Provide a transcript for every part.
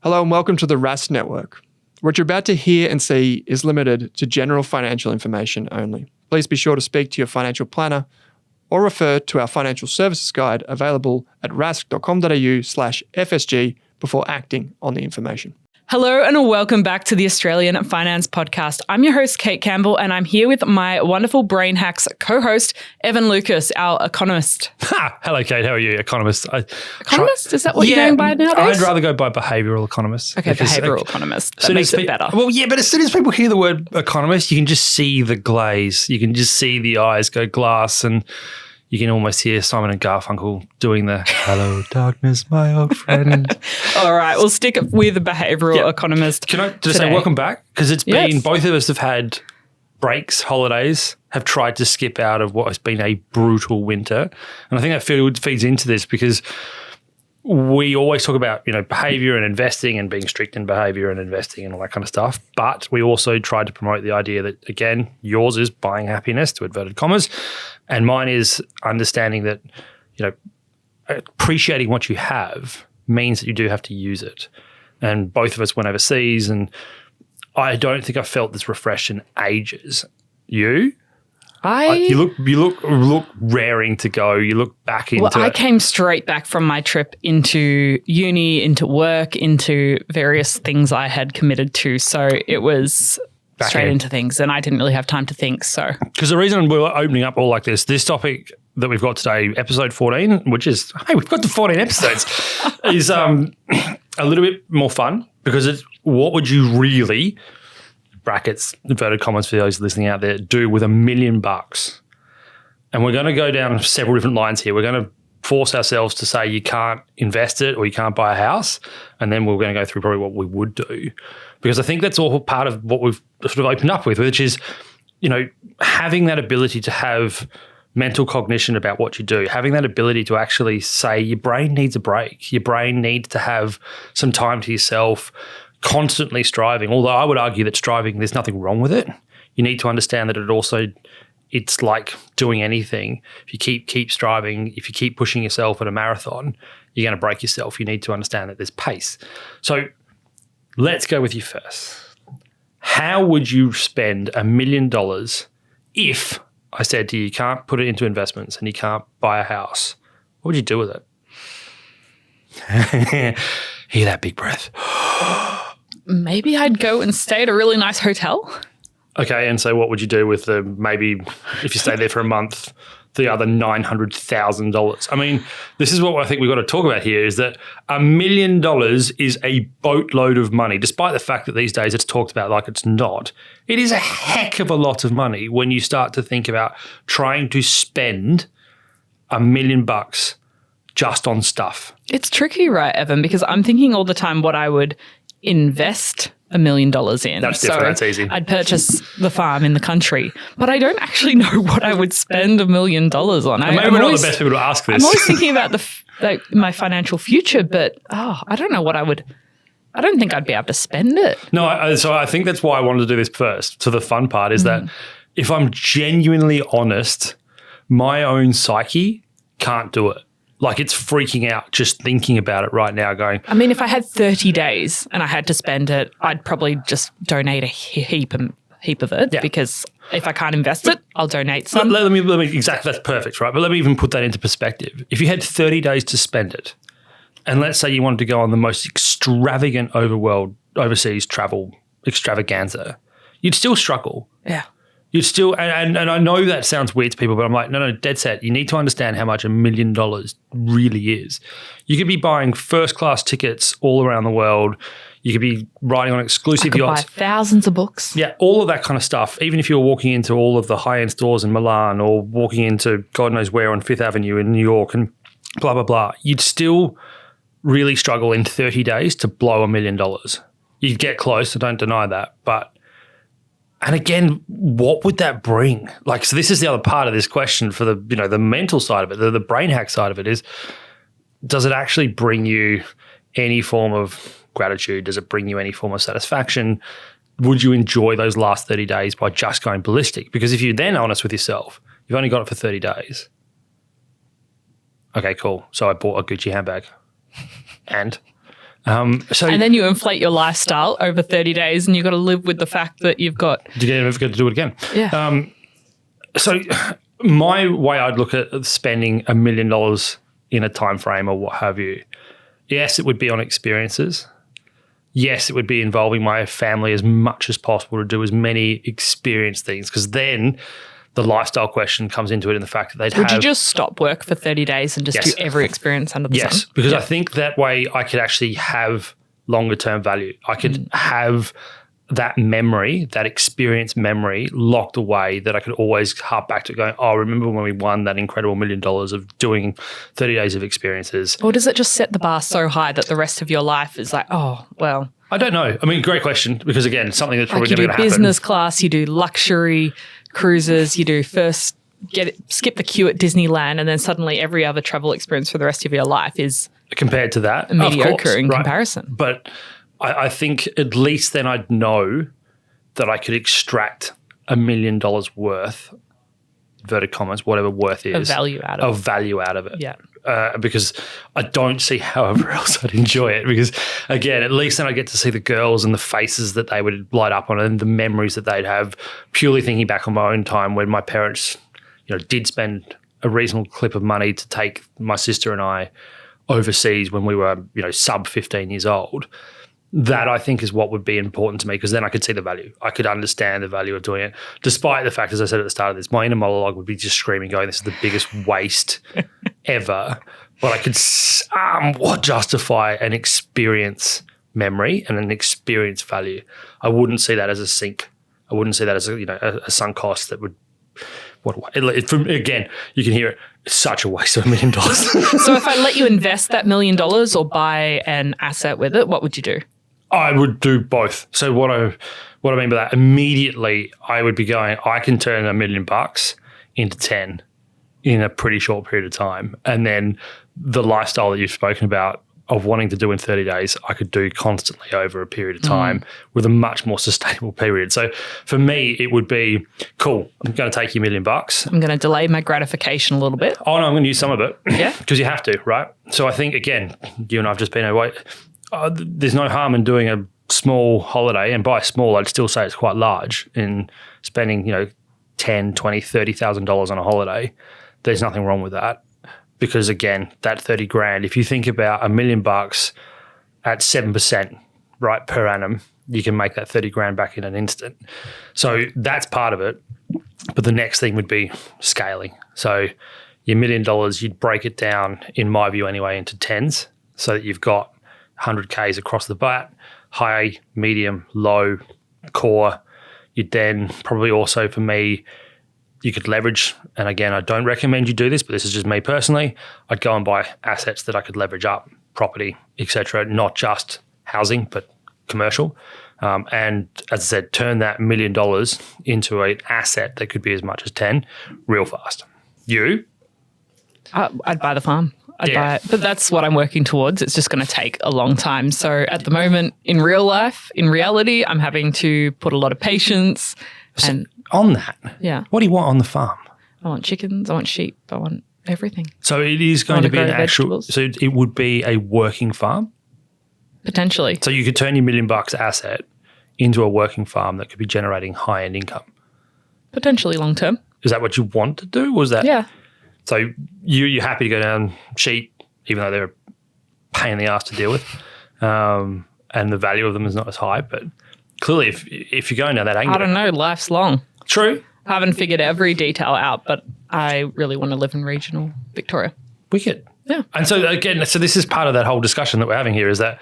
Hello and welcome to the Rask Network. What you're about to hear and see is limited to general financial information only. Please be sure to speak to your financial planner or refer to our financial services guide available at rask.com.au/FSG before acting on the information. Hello and welcome back to the Australian Finance Podcast. I'm your host, Kate Campbell, and I'm here with my wonderful Brain Hacks co-host, Evan Lucas, our economist. Hello, Kate. How are you? Economist. Economist? Is that what you're going by nowadays? I'd rather go by behavioural economist. Okay, behavioural economist. That makes it better. Well, yeah, but as soon as people hear the word economist, you can just see the glaze. You can just see the eyes go glass, and you can almost hear Simon and Garfunkel doing the "Hello, darkness, my old friend." All right, we'll stick with the behavioural economist. Can I just say welcome back? Because it's been, both of us have had breaks, holidays, have tried to skip out of what has been a brutal winter. And I think that feeds into this because we always talk about, behaviour and investing and being strict in behaviour and investing and all that kind of stuff. But we also tried to promote the idea that, again, yours is buying happiness, to inverted commas, and mine is understanding that, appreciating what you have means that you do have to use it. And both of us went overseas, and I don't think I felt this refreshed in ages. You? You look raring to go. You look back into I came straight back from my trip into uni, into work, into various things I had committed to. So it was straight into things, and I didn't really have time to think. So because the reason we're opening up all like this topic that we've got today, episode 14, which is, hey, we've got to 14 episodes, is a little bit more fun because it's what would you really, brackets, inverted commas for those listening out there, do with $1 million? And we're going to go down several different lines here. We're going to force ourselves to say you can't invest it or you can't buy a house, and then we're going to go through probably what we would do. Because I think that's all part of what we've sort of opened up with, which is, having that ability to have mental cognition about what you do, having that ability to actually say your brain needs a break. Your brain needs to have some time to yourself, constantly striving. Although I would argue that striving, there's nothing wrong with it. You need to understand that it's like doing anything. If you keep striving, if you keep pushing yourself at a marathon, you're going to break yourself. You need to understand that there's pace. So let's go with you first. How would you spend $1 million if I said to you, you can't put it into investments and you can't buy a house? What would you do with it? Hear that big breath. maybe I'd go and stay at a really nice hotel. Okay, and so what would you do with maybe if you stay there for a month, the other $900,000? I mean, this is what I think we've got to talk about here, is that $1 million is a boatload of money, despite the fact that these days it's talked about like it's not. It is a heck of a lot of money when you start to think about trying to spend $1 million just on stuff. It's tricky, right, Evan? Because I'm thinking all the time what I would invest $1 million in. That's different. That's easy. I'd purchase the farm in the country, but I don't actually know what I would spend $1 million on. Maybe we're not the best people to ask this. I'm always thinking about my financial future, but I don't know what I would. I don't think I'd be able to spend it. No, so I think that's why I wanted to do this first. So the fun part is that if I'm genuinely honest, my own psyche can't do it. Like, it's freaking out just thinking about it right now going. I mean, if I had 30 days and I had to spend it, I'd probably just donate a heap of it because if I can't invest it, I'll donate some. Let me exactly, that's perfect, right? But let me even put that into perspective. If you had 30 days to spend it, and let's say you wanted to go on the most extravagant overseas travel extravaganza, you'd still struggle. Yeah. You'd still, and I know that sounds weird to people, but I'm like, no, dead set. You need to understand how much $1 million really is. You could be buying first-class tickets all around the world. You could be riding on exclusive yachts. Buy thousands of books. Yeah, all of that kind of stuff. Even if you were walking into all of the high-end stores in Milan or walking into God knows where on Fifth Avenue in New York and blah, blah, blah, you'd still really struggle in 30 days to blow $1 million. You'd get close, I don't deny that, but and again, what would that bring? Like, so this is the other part of this question for the mental side of it, the brain hack side of it is, does it actually bring you any form of gratitude? Does it bring you any form of satisfaction? Would you enjoy those last 30 days by just going ballistic? Because if you're then honest with yourself, you've only got it for 30 days. Okay, cool. So I bought a Gucci handbag. And So And then you inflate your lifestyle over 30 days and you've got to live with the fact that you've got... you're never going to do it again. Yeah. So my way I'd look at spending $1 million in a time frame or what have you, yes, it would be on experiences. Yes, it would be involving my family as much as possible to do as many experience things, because then the lifestyle question comes into it in the fact that they'd Would you just stop work for 30 days and just Yes. do every experience under the sun? Yes, because I think that way I could actually have longer term value. I could have that memory, that experience memory locked away that I could always harp back to going, oh, remember when we won that incredible $1 million of doing 30 days of experiences? Or does it just set the bar so high that the rest of your life is like, oh, well... I don't know. I mean, great question, because again, it's something that's probably Like you never do going to happen. business class, you do luxury cruises, you do skip the queue at Disneyland, and then suddenly every other travel experience for the rest of your life is Compared to that, mediocre of course, in right. comparison. But I think at least then I'd know that I could extract $1 million worth, inverted commas, whatever worth is, Of value out of it. Yeah. Yeah. Because I don't see however else I'd enjoy it. Because again, at least then I get to see the girls and the faces that they would light up on and the memories that they'd have. Purely thinking back on my own time when my parents, did spend a reasonable clip of money to take my sister and I overseas when we were, sub 15 years old. That I think is what would be important to me, because then I could see the value. I could understand the value of doing it. Despite the fact, as I said at the start of this, my inner monologue would be just screaming, going, this is the biggest waste ever. But I could somewhat justify an experience memory and an experience value. I wouldn't see that as a sink. I wouldn't see that as a sunk cost that would... Again, you can hear it. It's such a waste of $1 million. So if I let you invest that $1 million or buy an asset with it, what would you do? I would do both. So what I mean by that, immediately I would be going, I can turn $1 million into 10 in a pretty short period of time. And then the lifestyle that you've spoken about of wanting to do in 30 days, I could do constantly over a period of time with a much more sustainable period. So for me, it would be, cool, I'm going to take you $1 million. I'm going to delay my gratification a little bit. Oh, no, I'm going to use some of it. Yeah. Because you have to, right? So I think, again, you and I have just been away. There's no harm in doing a small holiday, and by small, I'd still say it's quite large, in spending, $10,000, $20,000, $30,000 on a holiday. There's nothing wrong with that. Because again, that 30 grand, if you think about $1 million at 7%, right, per annum, you can make that 30 grand back in an instant. So that's part of it. But the next thing would be scaling. So your $1 million, you'd break it down, in my view anyway, into tens, so that you've got 100Ks across the bat, high, medium, low, core. You'd then probably also, for me, you could leverage, and again, I don't recommend you do this, but this is just me personally. I'd go and buy assets that I could leverage up, property, etc., not just housing, but commercial. And as I said, turn that $1 million into an asset that could be as much as 10 real fast. You? I'd buy the farm. I'd buy it. But that's what I'm working towards. It's just going to take a long time. So at the moment, in real life, in reality, I'm having to put a lot of patience. And on that, yeah, what do you want on the farm? I want chickens. I want sheep. I want everything. So it is going to be an actual. Vegetables. So it would be a working farm. Potentially. So you could turn your $1 million asset into a working farm that could be generating high-end income. Potentially long term. Is that what you want to do? Was that? Yeah. So you're happy to go down sheep, even though they're a pain in the ass to deal with, and the value of them is not as high. But clearly, if you're going down that angle, I don't know. Life's long. True. I haven't figured every detail out, but I really want to live in regional Victoria. Wicked. Yeah. And so again, so this is part of that whole discussion that we're having here, is that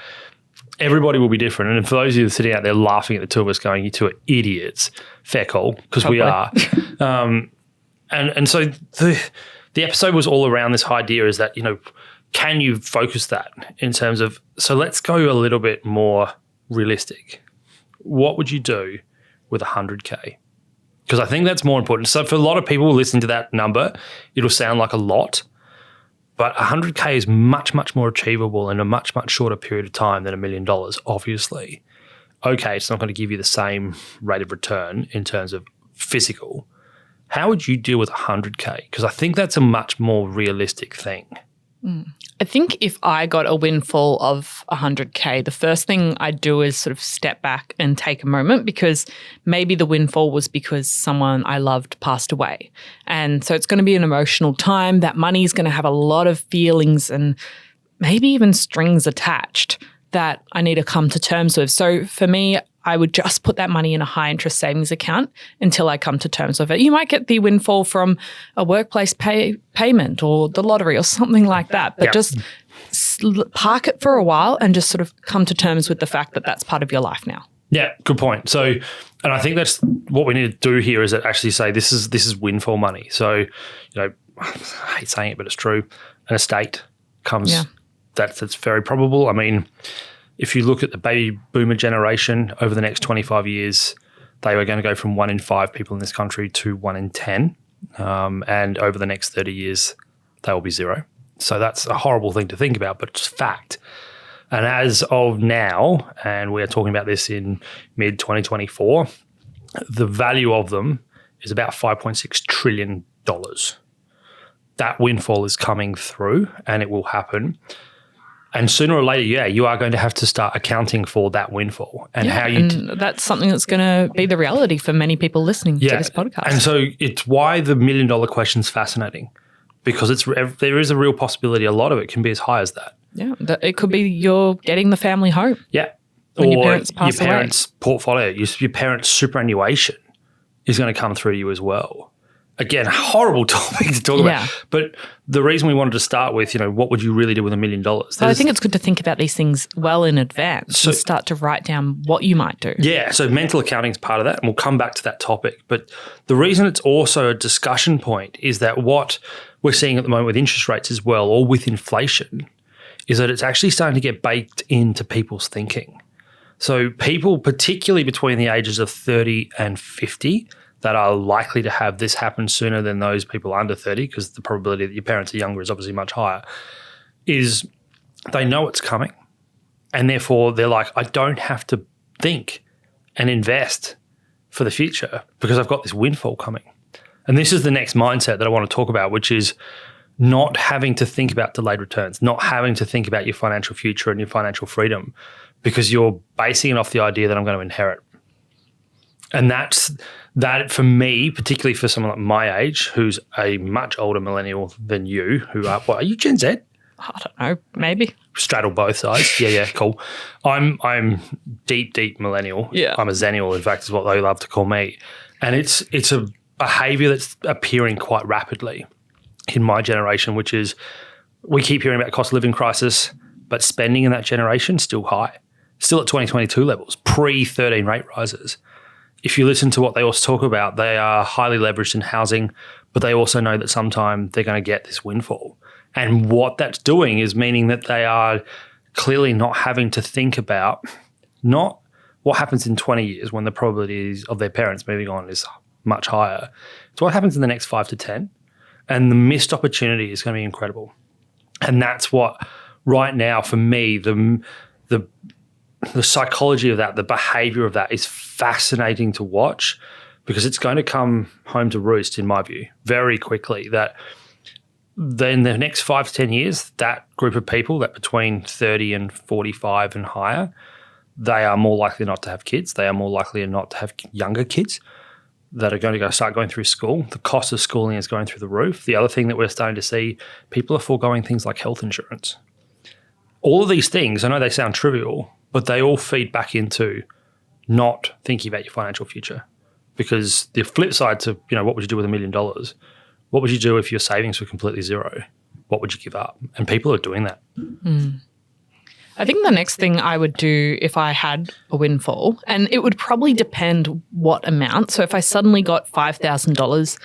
everybody will be different. And for those of you sitting out there laughing at the two of us going, you two are idiots, fair call, because we are. And so the episode was all around this idea, is that, can you focus that in terms of, so let's go a little bit more realistic. What would you do with 100K? Because I think that's more important. So for a lot of people listening to that number, it'll sound like a lot, but 100K is much, much more achievable in a much, much shorter period of time than $1 million, obviously. Okay, it's not going to give you the same rate of return in terms of physical. How would you deal with 100K? Because I think that's a much more realistic thing. I think if I got a windfall of 100K, the first thing I'd do is sort of step back and take a moment, because maybe the windfall was because someone I loved passed away. And so it's going to be an emotional time. That money is going to have a lot of feelings and maybe even strings attached that I need to come to terms with. So for me, I would just put that money in a high interest savings account until I come to terms with it. You might get the windfall from a workplace payment or the lottery or something like that, but just park it for a while and just sort of come to terms with the fact that that's part of your life now. Yeah, good point. So, and I think that's what we need to do here is actually say this is windfall money. So, I hate saying it, but it's true. An estate comes, that's very probable. I mean, if you look at the baby boomer generation over the next 25 years, they were going to go from 1 in 5 people in this country to 1 in 10. And over the next 30 years, they will be 0. So that's a horrible thing to think about, but it's fact. And as of now, and we are talking about this in mid-2024, the value of them is about $5.6 trillion. That windfall is coming through and it will happen. And sooner or later, you are going to have to start accounting for that windfall and how you. And that's something that's going to be the reality for many people listening to this podcast. And so it's why the $1 million question is fascinating, because there is a real possibility a lot of it can be as high as that. Yeah, it could be you're getting the family home. Yeah, when your parents pass away. Your parents' portfolio, your parents' superannuation is going to come through you as well. Again, horrible topic to talk about. But the reason we wanted to start with, what would you really do with $1 million? I think it's good to think about these things well in advance and start to write down what you might do. Yeah, so mental accounting is part of that, and we'll come back to that topic. But the reason it's also a discussion point is that what we're seeing at the moment with interest rates as well, or with inflation, is that it's actually starting to get baked into people's thinking. So people, particularly between the ages of 30 and 50, that are likely to have this happen sooner than those people under 30, because the probability that your parents are younger is obviously much higher, is they know it's coming. And therefore, they're like, I don't have to think and invest for the future because I've got this windfall coming. And this is the next mindset that I want to talk about, which is not having to think about delayed returns, not having to think about your financial future and your financial freedom, because you're basing it off the idea that I'm going to inherit. And that for me, particularly for someone like my age, who's a much older millennial than you, who are you Gen Z? I don't know, maybe. Straddle both sides. Yeah, cool. I'm deep millennial. Yeah. I'm a zennial, in fact, is what they love to call me. And it's a behaviour that's appearing quite rapidly in my generation, which is we keep hearing about cost of living crisis, but spending in that generation is still high, still at 2022 levels, pre-13 rate rises. If you listen to what they also talk about, they are highly leveraged in housing, but they also know that sometime they're going to get this windfall. And what that's doing is meaning that they are clearly not having to think about not what happens in 20 years when the probabilities of their parents moving on is much higher. It's what happens in the next 5 to 10. And the missed opportunity is going to be incredible. And that's what right now for me, the psychology of that, the behavior of that is fascinating to watch, because it's going to come home to roost, in my view, very quickly, that then the next 5 to 10 years, that group of people that between 30 and 45 and higher, they are more likely not to have kids. They are more likely not to have younger kids that are going to start going through school. The cost of schooling is going through the roof. The other thing that we're starting to see, people are foregoing things like health insurance. All of these things, I know they sound trivial, but they all feed back into not thinking about your financial future. Because the flip side to, what would you do with $1 million? What would you do if your savings were completely zero? What would you give up? And people are doing that. I think the next thing I would do if I had a windfall, and it would probably depend what amount. So if I suddenly got $5,000,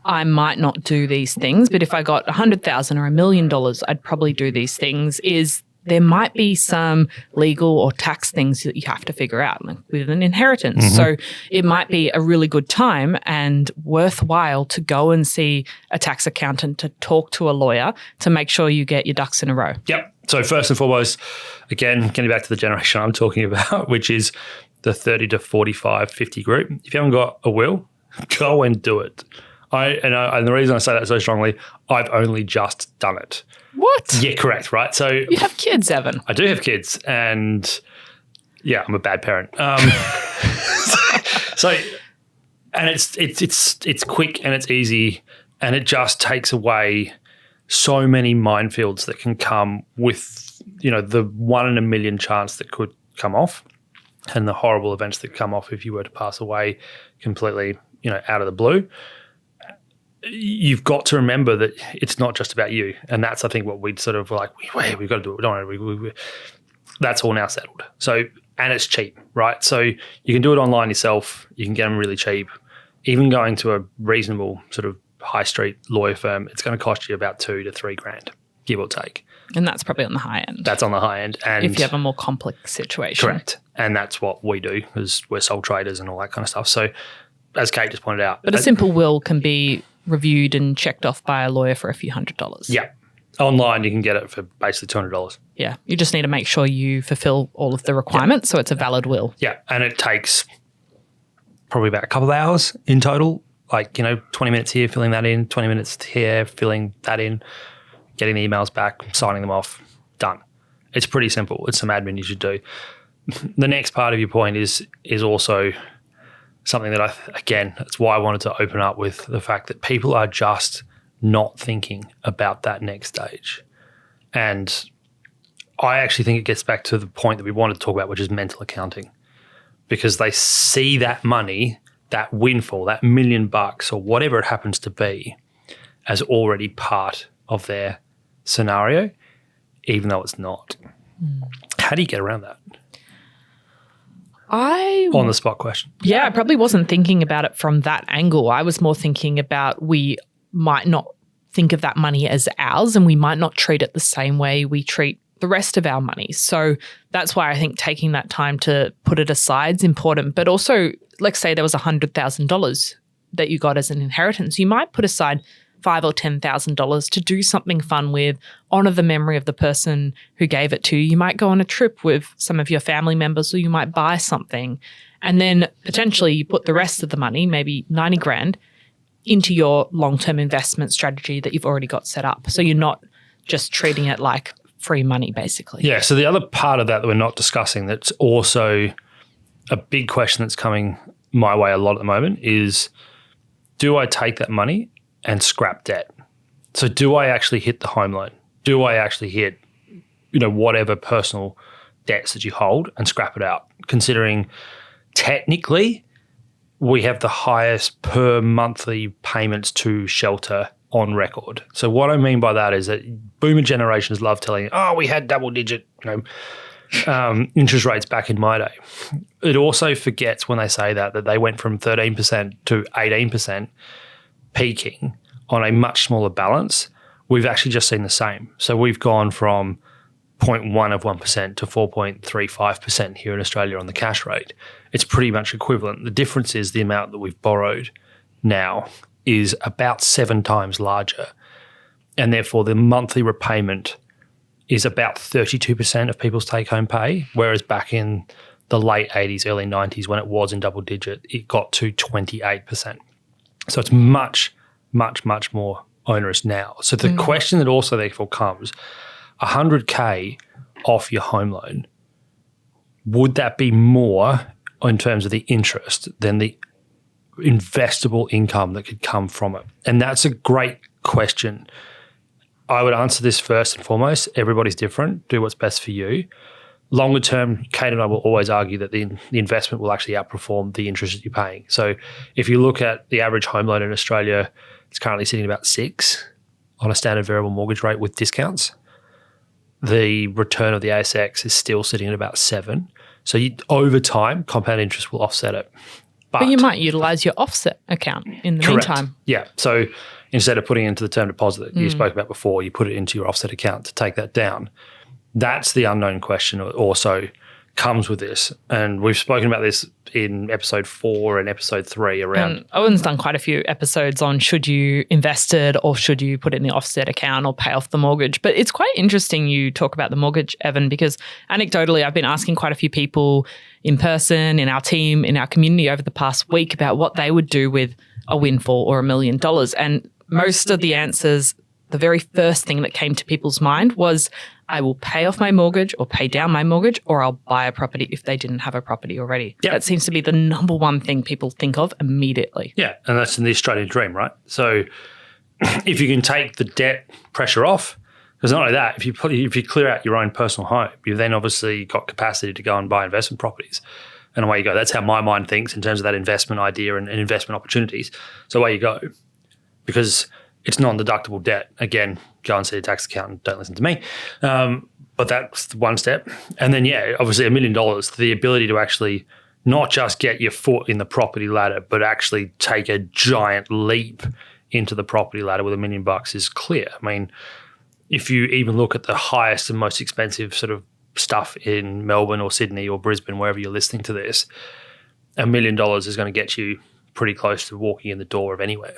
I might not do these things. But if I got $100,000 or $1 million, I'd probably do these things, is there might be some legal or tax things that you have to figure out, like with an inheritance. Mm-hmm. So it might be a really good time and worthwhile to go and see a tax accountant, to talk to a lawyer, to make sure you get your ducks in a row. Yep. So first and foremost, again, getting back to the generation I'm talking about, which is the 30 to 45, 50 group. If you haven't got a will, go and do it. And the reason I say that so strongly, I've only just done it. What? Yeah, correct, right? So You have kids, Evan. I do have kids, and yeah, I'm a bad parent. So, and it's quick and it's easy, and it just takes away so many minefields that can come with, the 1 in a million chance that could come off, and the horrible events that come off if you were to pass away completely, out of the blue. You've got to remember that it's not just about you, and that's, I think, what we'd sort of like. We've got to do it. Don't worry, that's all now settled. So, and it's cheap, right? So you can do it online yourself. You can get them really cheap. Even going to a reasonable sort of high street lawyer firm, it's going to cost you about $2,000 to $3,000, give or take. And that's probably on the high end. That's on the high end. And if you have a more complex situation. Correct. And that's what we do, because we're sole traders and all that kind of stuff. So as Kate just pointed out. But a simple will can be reviewed and checked off by a lawyer for a few $100s. Yeah. Online, you can get it for basically $200. Yeah. You just need to make sure you fulfill all of the requirements so it's a valid will. Yeah. And it takes probably about a couple of hours in total, 20 minutes here, filling that in, 20 minutes here, filling that in, getting the emails back, signing them off, done. It's pretty simple. It's some admin you should do. The next part of your point is also something that that's why I wanted to open up with the fact that people are just not thinking about that next stage. And I actually think it gets back to the point that we wanted to talk about, which is mental accounting, because they see that money, that windfall, that $1 million or whatever it happens to be, as already part of their scenario, even though it's not. How do you get around that? On the spot question. Yeah, I probably wasn't thinking about it from that angle. I was more thinking about we might not think of that money as ours, and we might not treat it the same way we treat the rest of our money. So that's why I think taking that time to put it aside is important. But also, let's say there was $100,000 that you got as an inheritance. You might put aside $5,000 or $10,000 to do something fun with, honor the memory of the person who gave it to you. You might go on a trip with some of your family members, or you might buy something. And then potentially you put the rest of the money, maybe $90,000, into your long-term investment strategy that you've already got set up. So you're not just treating it like free money, basically. Yeah. So the other part of that we're not discussing, that's also a big question that's coming my way a lot at the moment, is, do I take that money and scrap debt? So do I actually hit the home loan? Do I actually hit, whatever personal debts that you hold and scrap it out? Considering technically we have the highest per monthly payments to shelter on record. So what I mean by that is that boomer generations love telling you, we had double digit, interest rates back in my day. It also forgets when they say that they went from 13% to 18%, peaking on a much smaller balance. We've actually just seen the same. So we've gone from 0.1% to 4.35% here in Australia on the cash rate. It's pretty much equivalent. The difference is the amount that we've borrowed now is about 7 times larger, and therefore the monthly repayment is about 32% of people's take-home pay, whereas back in the late 80s, early 90s, when it was in double digit, it got to 28%. So it's much, much, much more onerous now. So the question that also therefore comes, $100K off your home loan, would that be more in terms of the interest than the investable income that could come from it? And that's a great question. I would answer this first and foremost. Everybody's different. Do what's best for you. Longer term, Kate and I will always argue that the investment will actually outperform the interest that you're paying. So if you look at the average home loan in Australia, it's currently sitting at about 6 on a standard variable mortgage rate with discounts. The return of the ASX is still sitting at about 7. So over time, compound interest will offset it. But you might utilise your offset account in the meantime. Yeah. So instead of putting it into the term deposit that you spoke about before, you put it into your offset account to take that down. That's the unknown question also comes with this. And we've spoken about this in episode 4 and episode 3 around. And Owen's done quite a few episodes on should you invest it or should you put it in the offset account or pay off the mortgage. But it's quite interesting you talk about the mortgage, Evan, because anecdotally I've been asking quite a few people in person, in our team, in our community over the past week about what they would do with a windfall or $1 million? And most of the answers, the very first thing that came to people's mind was, I will pay off my mortgage or pay down my mortgage, or I'll buy a property if they didn't have a property already. Yep. That seems to be the number one thing people think of immediately. Yeah, and that's in the Australian dream, right? So if you can take the debt pressure off, because not only that, if you clear out your own personal home, you've then obviously got capacity to go and buy investment properties. And away you go. That's how my mind thinks in terms of that investment idea and investment opportunities. So away you go. Because it's non-deductible debt. Again, go and see a tax accountant. Don't listen to me. But that's one step. And then, yeah, obviously $1 million, the ability to actually not just get your foot in the property ladder, but actually take a giant leap into the property ladder with $1 million is clear. I mean, if you even look at the highest and most expensive sort of stuff in Melbourne or Sydney or Brisbane, wherever you're listening to this, $1 million is going to get you pretty close to walking in the door of anywhere.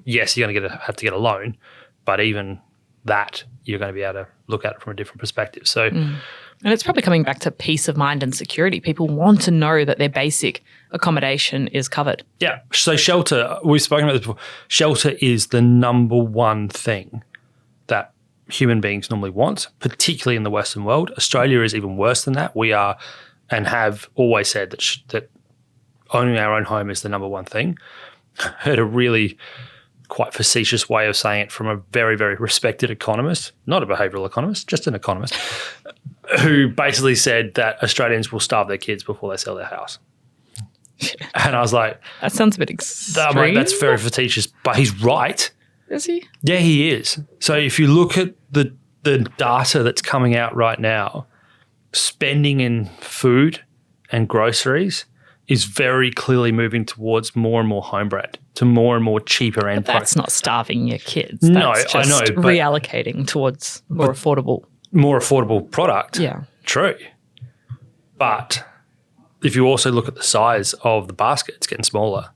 Yes, you're going to have to get a loan, but even that, you're going to be able to look at it from a different perspective. So, and it's probably coming back to peace of mind and security. People want to know that their basic accommodation is covered. Yeah. So shelter, we've spoken about this before. Shelter is the number one thing that human beings normally want, particularly in the Western world. Australia is even worse than that. We are and have always said that owning our own home is the number one thing. I heard a really quite facetious way of saying it from a very, very respected economist, not a behavioural economist, just an economist, who basically said that Australians will starve their kids before they sell their house. And I was like, that sounds a bit extreme. That's very facetious, but he's right. Is he? Yeah, he is. So if you look at the data that's coming out right now, spending in food and groceries is very clearly moving towards more and more home brand, to more and more cheaper end But that's not starving your kids. No, That's I know, just but- reallocating towards more affordable. product. Yeah. True. But if you also look at the size of the basket, it's getting smaller.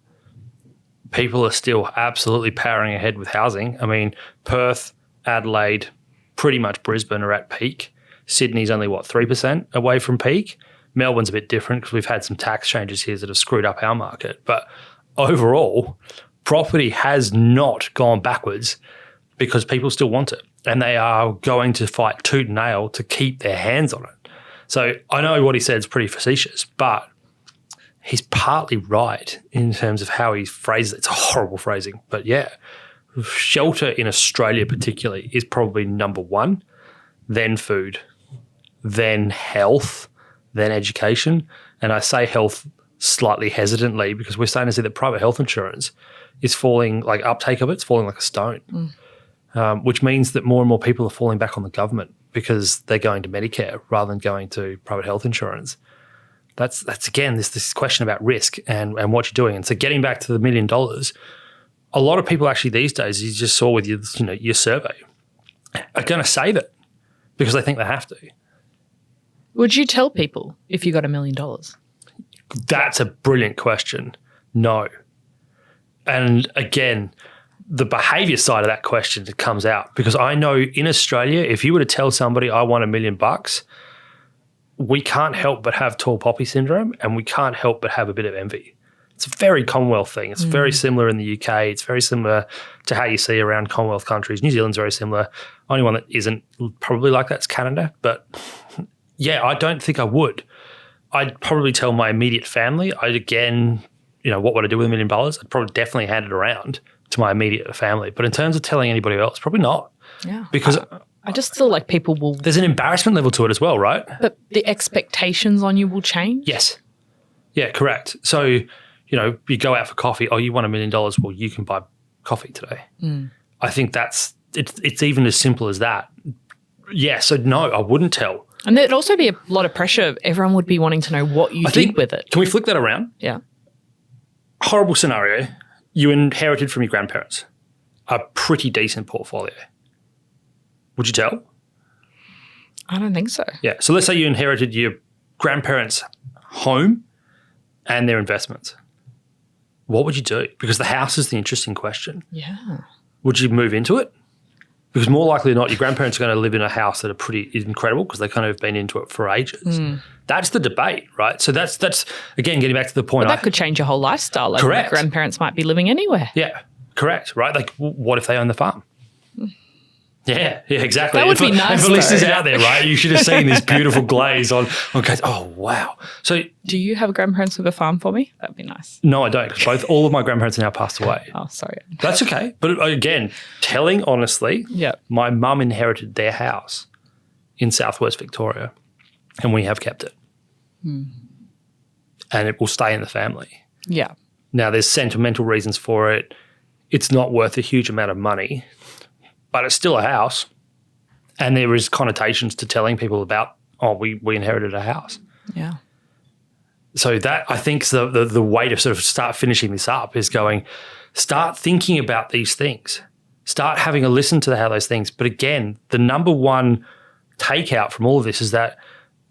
People are still absolutely powering ahead with housing. I mean, Perth, Adelaide, pretty much Brisbane are at peak. Sydney's only, 3% away from peak? Melbourne's a bit different because we've had some tax changes here that have screwed up our market. But overall, property has not gone backwards because people still want it. And they are going to fight tooth and nail to keep their hands on it. So I know what he said is pretty facetious, but he's partly right in terms of how he phrases it. It's a horrible phrasing, but yeah, shelter in Australia particularly is probably number one, then food, then health, then education. And I say health slightly hesitantly because we're starting to see that private health insurance is falling, like uptake of it's falling like a stone, which means that more and more people are falling back on the government because they're going to Medicare rather than going to private health insurance. That's again, this question about risk and what you're doing. And so getting back to the $1 million, a lot of people actually these days, you just saw with your survey, are going to save it because they think they have to. Would you tell people if you got $1 million? That's a brilliant question. No. And again, the behaviour side of that question comes out because I know in Australia, if you were to tell somebody I want $1 million, we can't help but have tall poppy syndrome and we can't help but have a bit of envy. It's a very Commonwealth thing. It's very similar in the UK. It's very similar to how you see around Commonwealth countries. New Zealand's very similar. Only one that isn't probably like that's Canada. But yeah, I don't think I would. I'd probably tell my immediate family. What would I do with $1 million? I'd probably definitely hand it around to my immediate family. But in terms of telling anybody else, probably not. Yeah. Because I just feel like people will... there's an embarrassment level to it as well, right? But the expectations on you will change? Yes. Yeah, correct. So, you go out for coffee. Oh, you want $1 million? Well, you can buy coffee today. I think it's even as simple as that. Yeah, so no, I wouldn't tell. And there'd also be a lot of pressure. Everyone would be wanting to know what you did with it. Can we flip that around? Yeah. Horrible scenario. You inherited from your grandparents a pretty decent portfolio. Would you tell? I don't think so. Yeah. So let's say you inherited your grandparents' home and their investments. What would you do? Because the house is the interesting question. Yeah. Would you move into it? Because more likely than not, your grandparents are going to live in a house that are pretty incredible because they kind of been into it for ages. That's the debate, right? So that's again, getting back to the point. But that could change your whole lifestyle. Like Correct. Grandparents might be living anywhere. Yeah, correct, right? Like what if they own the farm? Yeah, exactly. That would be nice, If a listener's though. out there, right, you should have seen this beautiful glaze on Kate. Oh, wow. So Do you have grandparents with a farm for me? That'd be nice. no, I don't, because all of my grandparents are now passed away. Oh, sorry. That's okay. But again, telling honestly, Yeah. my mum inherited their house in southwest Victoria and we have kept it. And it will stay in the family. Yeah. Now, there's sentimental reasons for it. It's not worth a huge amount of money, but it's still a house. And there is connotations to telling people about, we inherited a house. Yeah. So that, I think, is the way to sort of start finishing this up is start thinking about these things. Start having a listen to how those things. But again, the number one takeout from all of this is that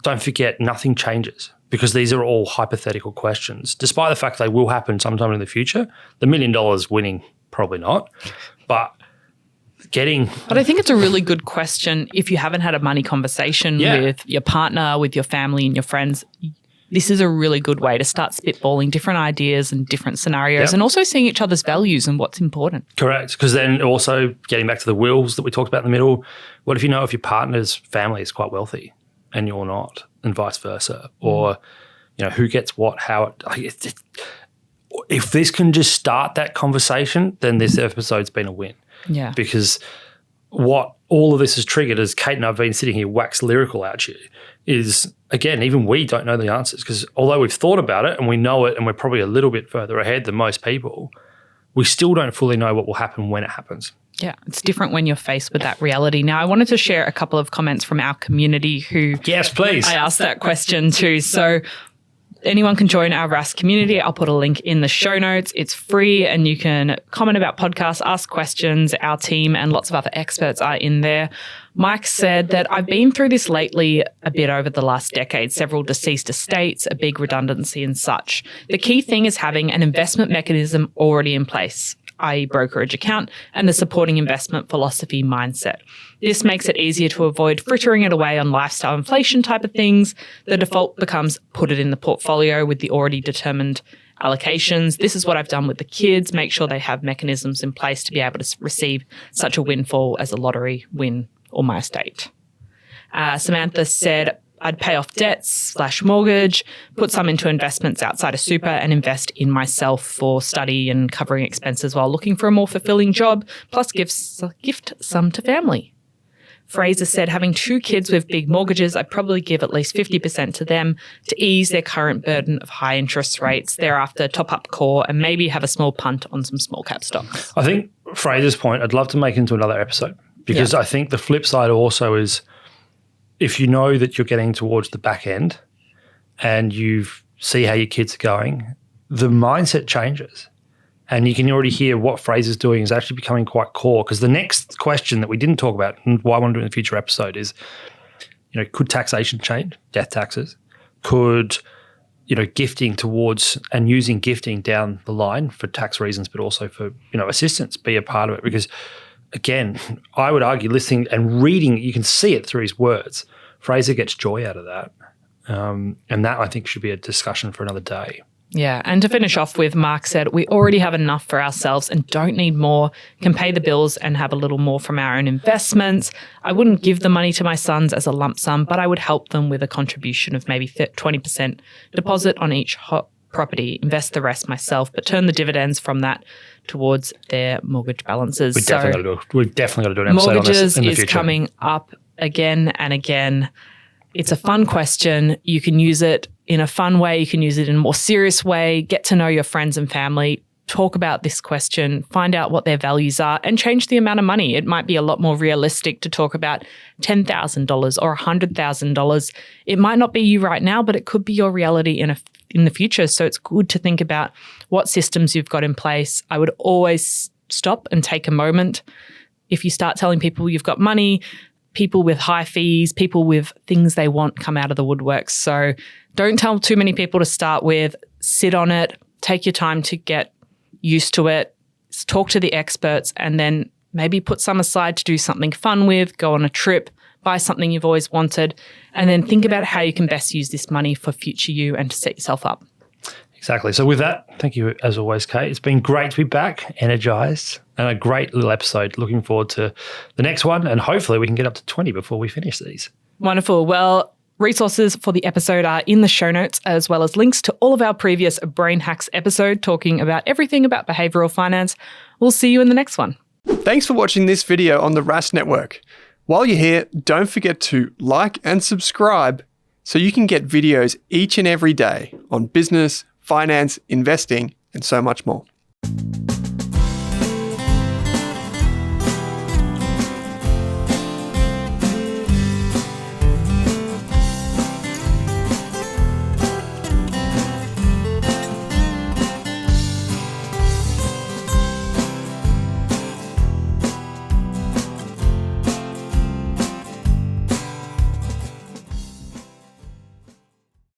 don't forget nothing changes, because these are all hypothetical questions. Despite the fact they will happen sometime in the future, the $1 million winning, probably not. But I think it's a really good question if you haven't had a money conversation with your partner, with your family and your friends. This is a really good way to start spitballing different ideas and different scenarios, and also seeing each other's values and what's important. Correct. Because then also getting back to the wills that we talked about in the middle, what if you know if your partner's family is quite wealthy and you're not, and vice versa? Or, who gets what, how if this can just start that conversation, then this episode's been a win. Yeah. Because what all of this has triggered, as Kate and I have been sitting here wax lyrical at you, is, again, even we don't know the answers, because although we've thought about it and we know it and we're probably a little bit further ahead than most people, we still don't fully know what will happen when it happens. Yeah, it's different when you're faced with that reality. Now, I wanted to share a couple of comments from our community who Yes, please. I asked that question too. So anyone can join our Rask community. I'll put a link in the show notes. It's free and you can comment about podcasts, ask questions. Our team and lots of other experts are in there. Mike said that I've been through this lately a bit over the last decade, several deceased estates, a big redundancy and such. The key thing is having an investment mechanism already in place, i.e. brokerage account, and the supporting investment philosophy mindset. This makes it easier to avoid frittering it away on lifestyle inflation type of things. The default becomes put it in the portfolio with the already determined allocations. This is what I've done with the kids, make sure they have mechanisms in place to be able to receive such a windfall as a lottery win or my estate. Samantha said, I'd pay off debts / mortgage, put some into investments outside of super and invest in myself for study and covering expenses while looking for a more fulfilling job, plus gift some to family. Fraser said, having 2 kids with big mortgages, I'd probably give at least 50% to them to ease their current burden of high interest rates. Thereafter, top up core and maybe have a small punt on some small cap stocks. I think Fraser's point, I'd love to make into another episode, because I think the flip side also is, if you know that you're getting towards the back end and you see how your kids are going, the mindset changes. And you can already hear what Fraser's doing is actually becoming quite core. Because the next question that we didn't talk about, and why I want to do in the future episode, is, could taxation change, death taxes? Could, gifting towards and using gifting down the line for tax reasons, but also for, assistance be a part of it? Because again, I would argue listening and reading, you can see it through his words. Fraser gets joy out of that. And that, I think, should be a discussion for another day. Yeah. And to finish off with, Mark said, we already have enough for ourselves and don't need more, can pay the bills and have a little more from our own investments. I wouldn't give the money to my sons as a lump sum, but I would help them with a contribution of maybe 20% deposit on each property, invest the rest myself, but turn the dividends from that towards their mortgage balances. We've definitely got to do an episode on this in the future. Mortgages is coming up again and again. It's a fun question. You can use it in a fun way. You can use it in a more serious way. Get to know your friends and family. Talk about this question. Find out what their values are and change the amount of money. It might be a lot more realistic to talk about $10,000 or $100,000. It might not be you right now, but it could be your reality in the future. So it's good to think about what systems you've got in place. I would always stop and take a moment. If you start telling people you've got money, people with high fees, people with things they want come out of the woodwork. So don't tell too many people to start with. Sit on it. Take your time to get used to it. Talk to the experts and then maybe put some aside to do something fun with, go on a trip, buy something you've always wanted, and then think about how you can best use this money for future you and to set yourself up. Exactly. So with that, thank you as always, Kate. It's been great to be back, energized, and a great little episode. Looking forward to the next one, and hopefully we can get up to 20 before we finish these. Wonderful. Well, resources for the episode are in the show notes, as well as links to all of our previous Brain Hacks episode talking about everything about behavioral finance. We'll see you in the next one. Thanks for watching this video on the Rask Network. While you're here, don't forget to like and subscribe so you can get videos each and every day on business, finance, investing, and so much more.